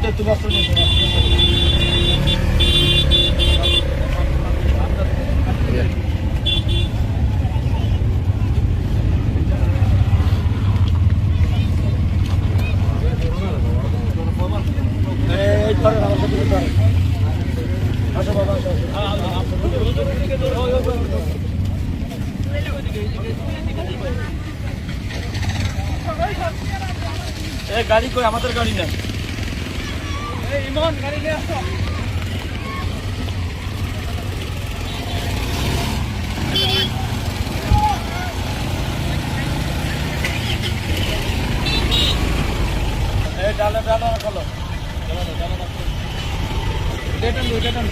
তো একটু বস্ত্র নিয়ে গাড়ি কই আমাদের গাড়ি না ইমন গাড়ি নিয়ে আসো এই ডালা ডালা রাখলো ডেটন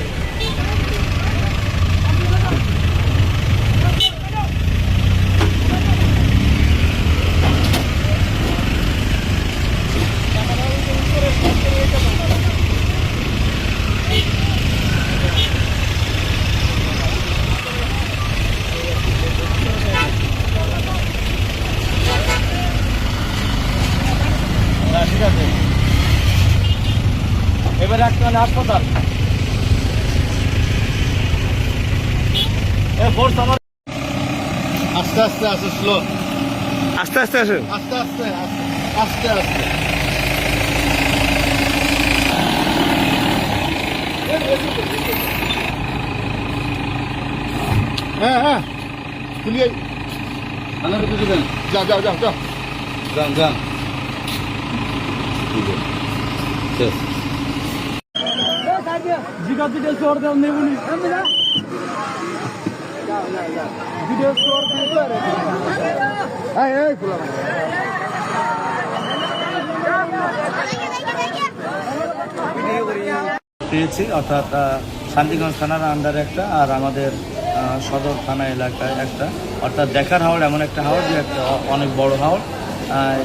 ঠিক আছে এবার রাখতে মানে হাসপাতাল আস্তে আস্তে আসে স্লো আস্তে আস্তে আসে আস্তে আস্তে আস্তে আস্তে হ্যাঁ হ্যাঁ তুলিয়ে যাও যাও যাও যাও যান যান जिगा वीडियो छोड़ दे हमने बोली वीडियो छोड़ दे हाय हाय खुला পেয়েছি অর্থাৎ শান্তিগঞ্জ থানার আন্ডারে একটা আর আমাদের সদর থানা এলাকায় একটা অর্থাৎ দেখার হাওড় এমন একটা হাওড় যে একটা অনেক বড় হাওড়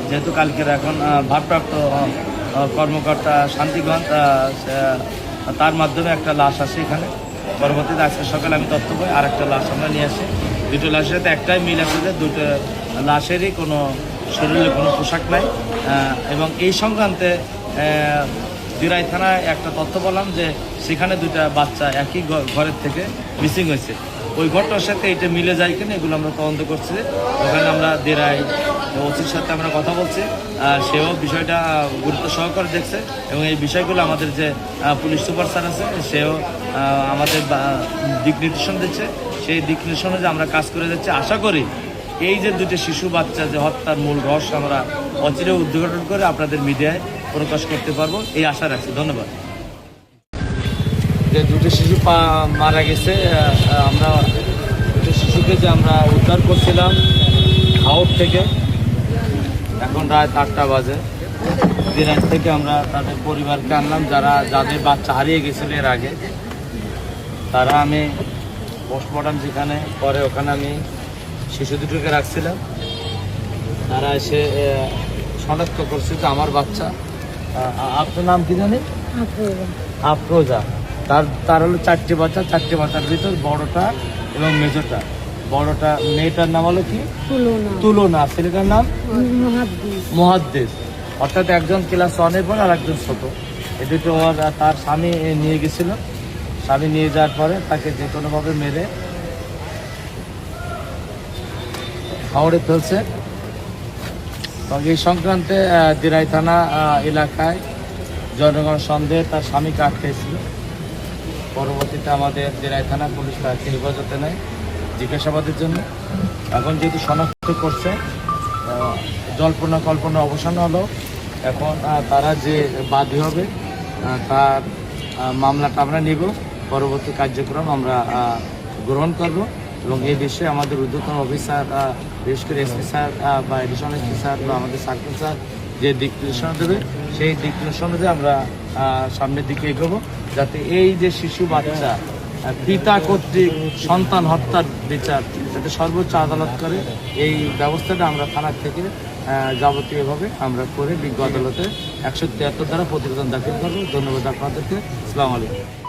যেহেতু কালকের এখন ভারপ্রাপ্ত কর্মকর্তা শান্তিগঞ্জ তার মাধ্যমে একটা লাশ আসে এখানে পরবর্তীতে আজকে সকালে আমি তথ্য পাই আর একটা লাশ আমরা নিয়ে আসি দুটো লাশের সাথে একটাই মিল আছে যে দুটো লাশেরই কোনো শরীরে কোনো পোশাক নাই এবং এই সংক্রান্তে দিরাই থানায় একটা তথ্য বললাম যে সেখানে দুটা বাচ্চা একই ঘরের থেকে মিসিং হয়েছে ওই ঘটনার সাথে এটা মিলে যায় কিনা এগুলো আমরা তদন্ত করছি ওখানে আমরা দিরাই ওসির সাথে আমরা কথা বলছি সেও বিষয়টা গুরুত্ব সহকারে দেখছে এবং এই বিষয়গুলো আমাদের যে পুলিশ সুপার স্যার আছে সেও আমাদের দিক নির্দেশন দিচ্ছে সেই দিক নির্দেশনে যে আমরা কাজ করে যাচ্ছি আশা করি এই যে দুটো শিশু বাচ্চা যে হত্যার মূল রহস্য আমরা অচিরে উদ্ঘাটন করে আপনাদের মিডিয়ায় প্রকাশ করতে পারবো এই আশা রাখছি ধন্যবাদ যে দুটো শিশু মারা গেছে আমরা দুটো শিশুকে যে আমরা উদ্ধার করছিলাম হাওড় থেকে এখন রাত 8টা বাজে দিনাজ থেকে আমরা তাদের পরিবারকে আনলাম যাদের বাচ্চা হারিয়ে গেছিল এর আগে তারা আমি পোস্টমর্টম যেখানে পরে ওখানে আমি শিশু দুটোকে রাখছিলাম তারা এসে শনাক্ত করছে যে আমার বাচ্চা আপনার নাম কি জানি আফরোজা তার হলো 4টে বাচ্চার ভিতর বড়টা এবং মেজোটা বড়টা মেয়েটার নাম হলো কি তুলনা ছেলেটার নাম মুহাদ্দিস অর্থাৎ একজন ক্লাস 1-এ পড়ে আর একজন ছোট এই দুটো তার স্বামী নিয়ে গেছিল স্বামী নিয়ে যাওয়ার পরে তাকে যে কোনোভাবে মেরে হাওড়ে ফেলছে এবং এই সংক্রান্তে দিরাই থানা এলাকায় জনগণ সন্দেহে তার স্বামীকে আটকেছিল পরবর্তীতে আমাদের দিরাই থানা পুলিশ তাকে হেফাজতে নেয় জিজ্ঞাসাবাদের জন্য এখন যেহেতু শনাক্ত করছে জল্পনা কল্পনা অবসান হলো এখন তারা যে বাদী হবে তার মামলাটা আমরা নিব পরবর্তী কার্যক্রম আমরা গ্রহণ করব এবং এই বিষয়ে আমাদের ঊর্ধ্বতন অফিসার বিশেষ করে এসপি স্যার বা এডিশনাল এসপি স্যার বা আমাদের সার্কেল স্যার যে দিক নির্দেশনা দেবে সেই দিক নির্দেশনাতে আমরা সামনের দিকে এগোবো যাতে এই যে শিশু বাচ্চা পিতা কর্তৃক সন্তান হত্যার বিচার যাতে সর্বোচ্চ আদালত করে এই ব্যবস্থাটা আমরা থানার থেকে যাবতীয়ভাবে আমরা করে বিজ্ঞ আদালতে 173 ধারা প্রতিবেদন দাখিল করবো। ধন্যবাদ আপনাদেরকে। আসসালামু আলাইকুম।